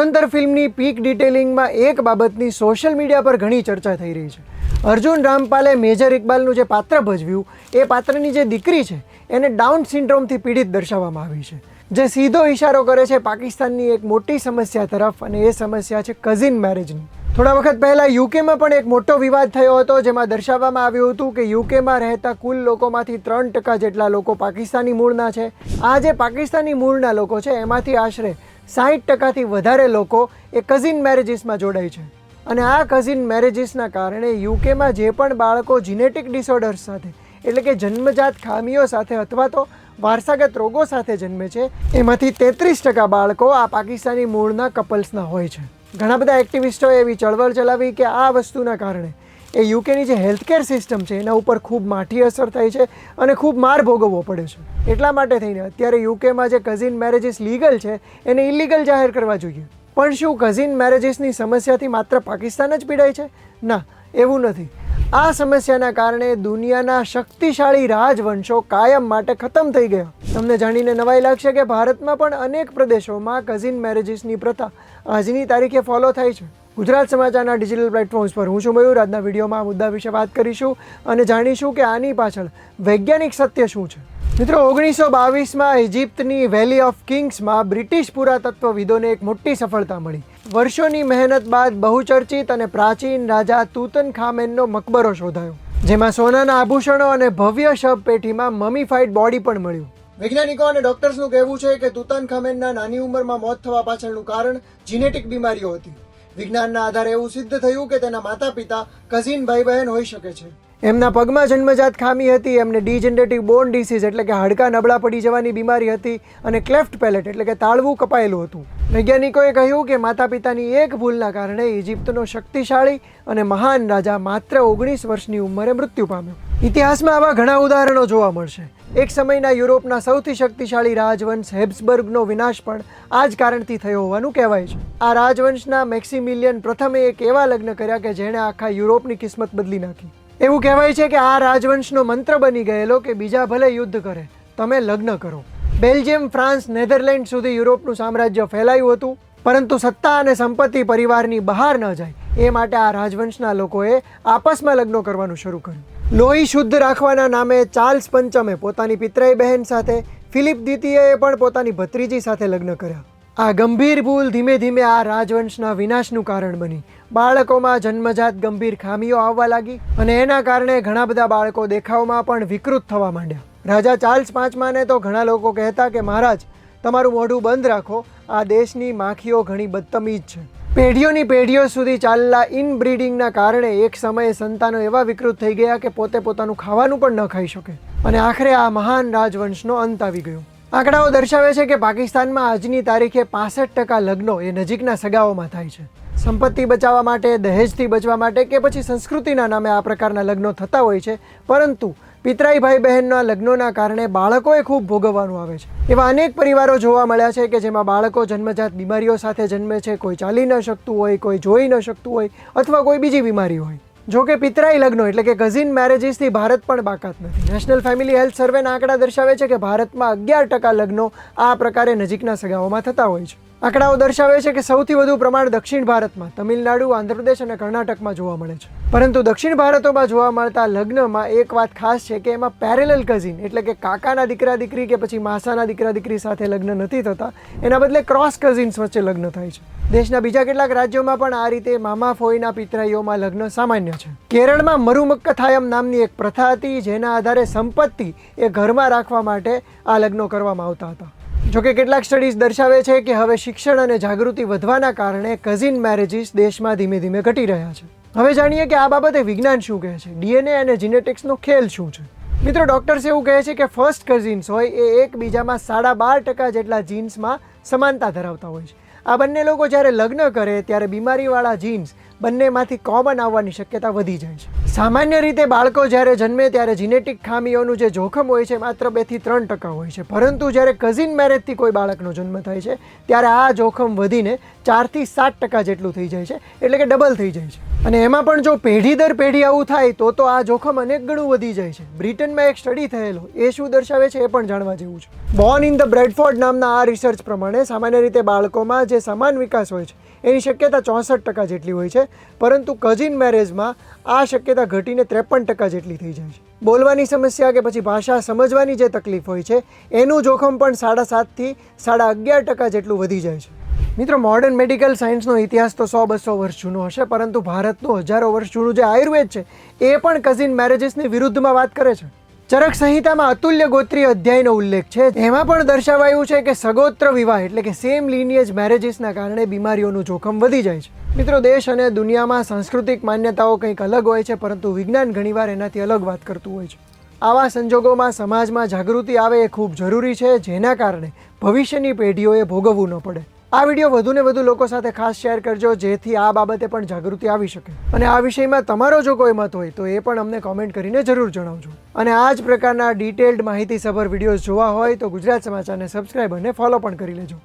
ધુરંધર ફિલ્મની પીક ડિટેલિંગમાં એક બાબતની સોશિયલ મીડિયા પર ઘણી ચર્ચા થઈ રહી છે. અર્જુન રામપાલે મેજર ઇકબાલનું જે પાત્ર ભજવ્યું એ પાત્રની જે દીકરી છે એને ડાઉન સિન્ડ્રોમથી પીડિત દર્શાવવામાં આવી છે, જે સીધો ઇશારો કરે છે પાકિસ્તાનની એક મોટી સમસ્યા તરફ, અને એ સમસ્યા છે કઝિન મેરેજની. થોડા વખત પહેલાં યુકેમાં પણ એક મોટો વિવાદ થયો હતો, જેમાં દર્શાવવામાં આવ્યું હતું કે યુકેમાં રહેતા કુલ લોકોમાંથી 3% જેટલા લોકો પાકિસ્તાની મૂળના છે. આ જે પાકિસ્તાની મૂળના લોકો છે એમાંથી આશરે 60%થી વધારે લોકો એ કઝિન મેરેજીસમાં જોડાય છે. અને આ કઝિન મેરેજીસના કારણે યુકેમાં જે પણ બાળકો જીનેટિક ડિસઓર્ડર્સ સાથે, એટલે કે જન્મજાત ખામીઓ સાથે અથવા તો વારસાગત રોગો સાથે જન્મે છે, એમાંથી 33% બાળકો આ પાકિસ્તાની મૂળના કપલ્સના હોય છે. ઘણા બધા એક્ટિવિસ્ટોએ એવી ચળવળ ચલાવી કે આ વસ્તુના કારણે એ યુકેની જે હેલ્થકેર સિસ્ટમ છે એના ઉપર ખૂબ માઠી અસર થઈ છે અને ખૂબ માર ભોગવવો પડે છે. એટલા માટે થઈને અત્યારે યુકેમાં જે કઝિન મેરેજીસ લીગલ છે એને ઇલીગલ જાહેર કરવા જોઈએ. પણ શું કઝિન મેરેજીસની સમસ્યાથી માત્ર પાકિસ્તાન જ પીડાય છે? ના, એવું નથી. આ સમસ્યાના કારણે દુનિયાના શક્તિશાળી રાજવંશો કાયમ માટે ખતમ થઈ ગયા. તમને જાણીને નવાઈ લાગશે કે ભારતમાં પણ અનેક પ્રદેશોમાં કઝિન મેરેજીસની પ્રથા આજની તારીખે ફોલો થાય છે. ગુજરાત સમાચારના ડિજિટલ પ્લેટફોર્મ્સ પર હું છું મયુર. આજના વિડીયોમાં આ મુદ્દા વિશે વાત કરીશું અને જાણીશું કે આની પાછળ વૈજ્ઞાનિક સત્ય શું છે. મિત્રો, 1922માં ઇજિપ્તની વેલી ઓફ કિંગ્સમાં બ્રિટિશ પુરાતત્વવિદોને એક મોટી સફળતા મળી. વર્ષોની મહેનત બાદ બહુચર્ચિત અને પ્રાચીન રાજા તુતનખામેનનો મકબરો શોધાયો, જેમાં સોનાના આભૂષણો અને ભવ્ય શબપેટીમાં મમીફાઈડ બોડી પણ મળ્યું. વૈજ્ઞાનિકો અને ડોક્ટર્સનું કહેવું છે કે તુતનખામેનના નાની ઉંમરમાં મોત થવા પાછળનું કારણ જીનેટિક બીમારીઓ હતી. વિજ્ઞાનના આધારે એવું સિદ્ધ થયું કે તેના માતા પિતા કઝિન ભાઈ બહેન હોઈ શકે છે. એમના પગમાં જન્મજાત ખામી હતી, એમને ડીજનરેટિવ બોન ડિસીઝ એટલે કે હાડકાં નબળા પડી જવાની બીમારી હતી, અને ક્લેફ્ટ પેલેટ એટલે કે તાળવું કપાયેલું હતું. વૈજ્ઞાનિકોએ કહ્યું કે માતા પિતાની એક ભૂલના કારણે ઇજિપ્તનો શક્તિશાળી અને મહાન રાજા માત્ર 19 વર્ષની ઉંમરે મૃત્યુ પામ્યો. ઇતિહાસમાં આવા ઘણા ઉદાહરણો જોવા મળશે. એક સમયના યુરોપના સૌથી શક્તિશાળી રાજવંશ હેબ્સબર્ગનો વિનાશ પણ આ જ કારણથી થયો હોવાનું કહેવાય છે. આ રાજવંશના મેક્સિમિલિયન પ્રથમે એક એવા લગ્ન કર્યા કે જેણે આખા યુરોપની કિસ્મત બદલી નાખી. એવું કહેવાય છે કે આ રાજવંશનો મંત્ર બની ગયેલો કે બીજા ભલે યુદ્ધ કરે, તમે લગ્ન કરો. બેલ્જિયમ, ફ્રાન્સ, નેધરલેન્ડ સુધી યુરોપનું સામ્રાજ્ય ફેલાયું હતું, પરંતુ સત્તા અને સંપત્તિ પરિવારની બહાર ન જાય એ માટે આ રાજવંશના લોકોએ આપસમાં લગ્નો કરવાનું શરૂ કર્યું. લોહી શુદ્ધ રાખવાના નામે ચાર્લ્સ પંચમે પોતાની પિતરાઈ બહેન સાથે, ફિલિપ દ્વિતીયએ પણ પોતાની ભત્રીજી સાથે લગ્ન કર્યા. આ ગંભીર ભૂલ ધીમે ધીમે આ રાજવંશના વિનાશનું કારણ બની. બાળકોમાં જન્મજાત ગંભીર ખામીઓ આવવા લાગી અને એના કારણે ઘણા બધા બાળકો દેખાવમાં પણ વિકૃત થવા માંડ્યા. રાજા ચાર્લ્સ પાંચમાને તો ઘણા લોકો કહેતા કે મહારાજ, તમારું મોઢું બંધ રાખો, આ દેશની માખીઓ ઘણી બદતમીજ છે. પેઢીઓની પેઢીઓ સુધી ચાલલા ઇનબ્રીડિંગના કારણે એક સમયે સંતાનો એવા વિકૃત થઈ ગયા કે પોતે પોતાનું ખાવાનું પણ ન ખાઈ શકે, અને આખરે આ મહાન રાજવંશનો અંત આવી ગયો. આંકડાઓ દર્શાવે છે કે પાકિસ્તાનમાં આજની તારીખે 65% લગ્નો એ નજીકના સગાઓમાં થાય છે. સંપત્તિ બચાવવા માટે, દહેજથી બચવા માટે કે પછી સંસ્કૃતિના નામે આ પ્રકારના લગ્નો થતા હોય છે, પરંતુ પિતરાઈ ભાઈ બહેનના લગ્નોના કારણે બાળકોએ ખૂબ ભોગવવાનું આવે છે. એવા અનેક પરિવારો જોવા મળ્યા છે કે જેમાં બાળકો જન્મજાત બીમારીઓ સાથે જન્મે છે. કોઈ ચાલી ન શકતું હોય, કોઈ જોઈ ન શકતું હોય, અથવા કોઈ બીજી બીમારી હોય. જો કે પિતરાઈ લગ્નો એટલે કે કઝિન મેરેજીસથી ભારત પણ બાકાત નથી. નેશનલ ફેમિલી હેલ્થ સર્વેના આંકડા દર્શાવે છે કે ભારતમાં 11% લગ્નો આ પ્રકારે નજીકના સગાઓમાં થતા હોય છે. આંકડાઓ દર્શાવે છે કે સૌથી વધુ પ્રમાણ દક્ષિણ ભારતમાં, તમિલનાડુ, આંધ્રપ્રદેશ અને કર્ણાટકમાં જોવા મળે છે. પરંતુ દક્ષિણ ભારતોમાં જોવા મળતા લગ્નમાં એક વાત ખાસ છે કે એમાં પેરેલલ કઝિન એટલે કે કાકાના દીકરા દીકરી કે પછી માસાના દીકરા દીકરી સાથે લગ્ન નથી થતા, એના બદલે ક્રોસ કઝિન્સ વચ્ચે લગ્ન થાય છે. દેશના બીજા કેટલાક રાજ્યોમાં પણ આ રીતે મામા ફોઈના પિતરાઈઓમાં લગ્ન સામાન્ય છે. કેરળમાં મરુમક્કથાયમ નામની એક પ્રથા હતી, જેના આધારે સંપત્તિ એ ઘરમાં રાખવા માટે આ લગ્નો કરવામાં આવતા હતા. જોકે કેટલાક સ્ટડીઝ દર્શાવે છે કે હવે શિક્ષણ અને જાગૃતિ વધવાના કારણે કઝિન મેરેજીસ દેશમાં ધીમે ધીમે ઘટી રહ્યા છે. હવે જાણીએ કે આ બાબતે વિજ્ઞાન શું કહે છે, ડીએનએ અને જીનેટિક્સનો ખેલ શું છે. મિત્રો, ડોક્ટર્સ એવું કહે છે કે ફર્સ્ટ કઝિન્સ હોય એ એકબીજામાં 12.5% જેટલા જીન્સમાં સમાનતા ધરાવતા હોય છે. આ બંને લોકો જ્યારે લગ્ન કરે ત્યારે બીમારીવાળા જીન્સ બંનેમાંથી કોમન આવવાની શક્યતા વધી જાય છે. સામાન્ય રીતે બાળકો જ્યારે જન્મે ત્યારે જીનેટિક ખામીઓનું જે જોખમ હોય છે માત્ર 2 થી 3% હોય છે, પરંતુ જ્યારે કઝિન મેરેજથી કોઈ બાળકનો જન્મ થાય છે ત્યારે આ જોખમ વધીને 4 થી 7% જેટલું થઈ જાય છે, એટલે કે ડબલ થઈ જાય છે. અને એમાં પણ જો પેઢી દર પેઢી આવું થાય તો આ જોખમ અનેક ગણું વધી જાય છે. બ્રિટનમાં એક સ્ટડી થયેલો એ શું દર્શાવે છે એ પણ જાણવા જેવું છે. બોર્ન ઇન ધ બ્રેડફોર્ડ નામના આ રિસર્ચ પ્રમાણે સામાન્ય રીતે બાળકોમાં જે સમાન વિકાસ હોય છે એની શક્યતા 64% જેટલી હોય છે, પરંતુ કઝિન મેરેજમાં આ શક્યતા ઘટીને 53% જેટલી થઈ જાય છે. બોલવાની સમસ્યા કે પછી ભાષા સમજવાની જે તકલીફ હોય છે એનું જોખમ પણ 7.5 થી 11.5% જેટલું વધી જાય છે. મિત્રો, મોડર્ન મેડિકલ સાયન્સનો ઇતિહાસ તો 100-200 વર્ષ જૂનો હશે, પરંતુ ભારતનું હજારો વર્ષ જૂનું જે આયુર્વેદ છે એ પણ કઝિન મેરેજીસની વિરુદ્ધમાં વાત કરે છે. ચરક સંહિતામાં અતુલ્ય ગોત્રીય અધ્યાયનો ઉલ્લેખ છે. એમાં પણ દર્શાવાયું છે કે સગોત્ર વિવાહ એટલે કે સેમ લિનિયજ મેરેજીસના કારણે બીમારીઓનું જોખમ વધી જાય છે. મિત્રો, દેશ અને દુનિયામાં સાંસ્કૃતિક માન્યતાઓ કંઈક અલગ હોય છે, પરંતુ વિજ્ઞાન ઘણીવાર એનાથી અલગ વાત કરતું હોય છે. આવા સંજોગોમાં સમાજમાં જાગૃતિ આવે એ ખૂબ જરૂરી છે, જેના કારણે ભવિષ્યની પેઢીઓએ ભોગવવું ન પડે. આ વિડીયો વધુને વધુ લોકો સાથે ખાસ શેર કરજો, જેથી આ બાબતે પણ જાગૃતિ આવી શકે. અને આ વિષયમાં તમારો જો કોઈ મત હોય તો એ પણ અમને કોમેન્ટ કરીને જરૂર જણાવજો. અને આ જ પ્રકારના ડિટેલ્ડ માહિતીસભર વિડીયોઝ જોવા હોય તો ગુજરાત સમાચારને સબસ્ક્રાઈબ અને ફોલો પણ કરી લેજો.